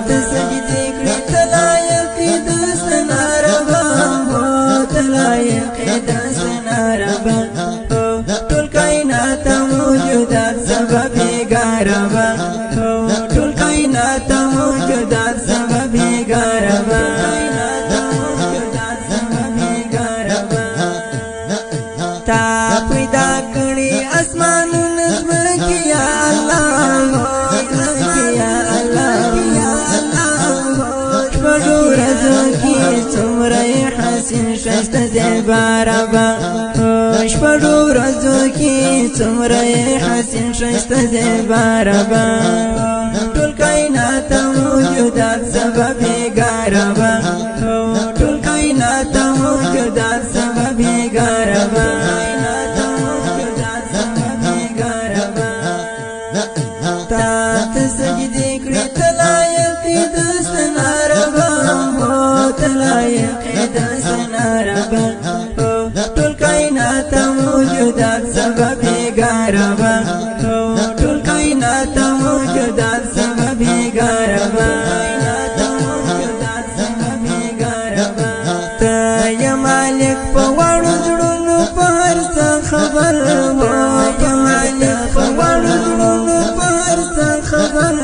ته سجدې کړې ته لایق د ثنا ربا ته لایق د ثنا ربا ټول کائنات موجودات سبب ګاربا ټول کائنات موجودات سبب ګاربا تا پیدا کړی اسمانونه زمکه یا الله یا الله یا الله شپږو ورځو کې څومره حسین ښایسته زیبا ربا شپږو ورځو کې څومره حسین ښایسته زیبا ربا ټول کائنات موجودات سبب ګاربا ټول کائنات موجودات سبب ګاربا سجدې کړې ته لایق د ثنا ربا ته لایق د ثنا ربا ټول کائنات موجودات سبب ګاربا ټول کائنات موجودات سبب ګاربا ته یا مالک په وړو زړونو په هر څه خبر یا مالک په وړو زړونو په هر څه خبر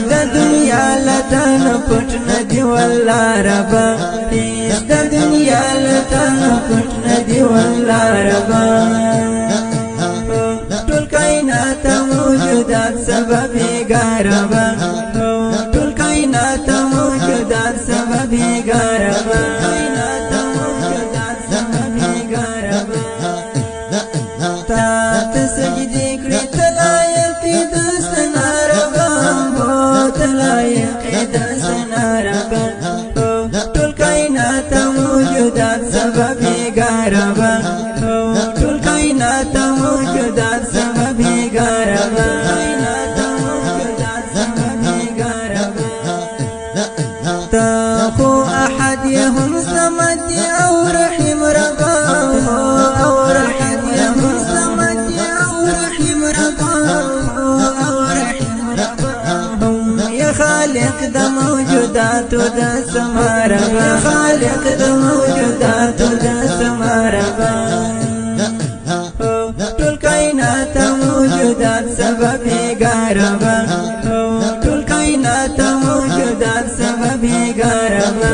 د دنیا لتان پټ ندی والله ربا د دنیا لتان پټ ندی والله ربا ټول کائنات موجودات سبب ګاربا ټول کائنات موجودات سبب ګاربا تا سجدې کړې ته لایق د ثنا ربا ته لایق د ثنا ربا ټول کائنات موجودات سبب ګاربا ټول کائنات موجودات سبب ګاربا ته خو احد هم صمد او رحیم ربا او رحیم هم صمد او رحیم ربا او رحیم ربا یا خالق د موجودات د سما ربا خالق د موجودات د سما ربا ټول کائنات موجودات سبب ګاربا ټول کائنات موجودات سبب ګاربا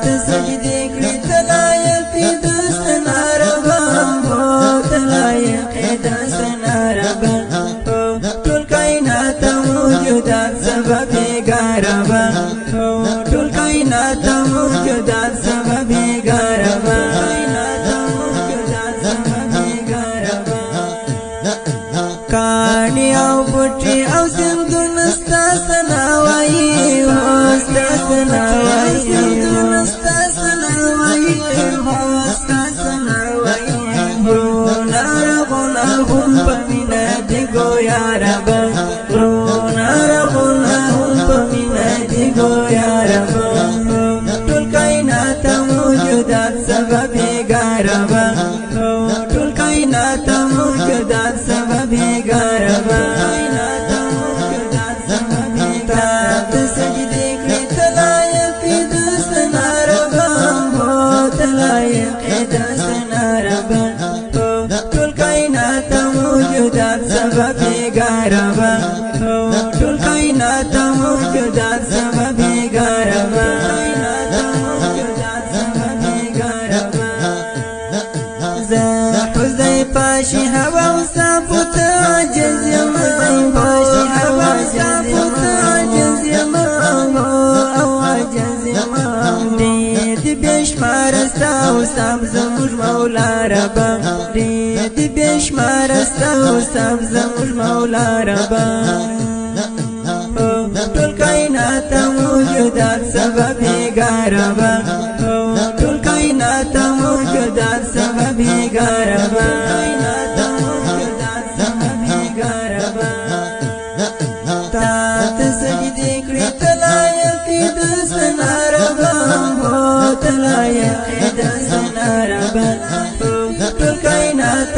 ته سجدې کړې ته لایق د ثنا ربا ته لایق د ثنا ربا ټول کائنات موجودات سبب ګاربا ټول کائنات موجودات سبب ګاربا کاڼي او بوټي او سندونه ستا ثنا وایي ستا ثنا وایي سندونه ستا ثنا وایي ستا ثنا وایي غرونه رغونه هم په مینه دي ګویا ربا غرونه رغونه هم په مینه دي ګویا ربا ټول کائنات موجودات سبب ګاربا ټول کائنات موجودات سبب ګاربا ته سجدې کړې ته لایق د ثنا ربا ته لایق د ثنا ربا ټول کائنات موجودات سبب ګاربا ټول کائنات موجودات سبب ګاربا پاشي هوا وصفت عجز يما پاشي هوا وصفت عجز يما او عجز يما دي بشمار استا وصف زموج مولا ربا دي بشمار استا وصف زموج مولا ربا ټول کائنات موجودات سبب ګاربا ټول کائنات موجودات سبب ګاربا سجدې کړې ته لایق د ثنا ربا ته لایق د ثنا ربا ټول کائنات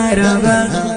ربا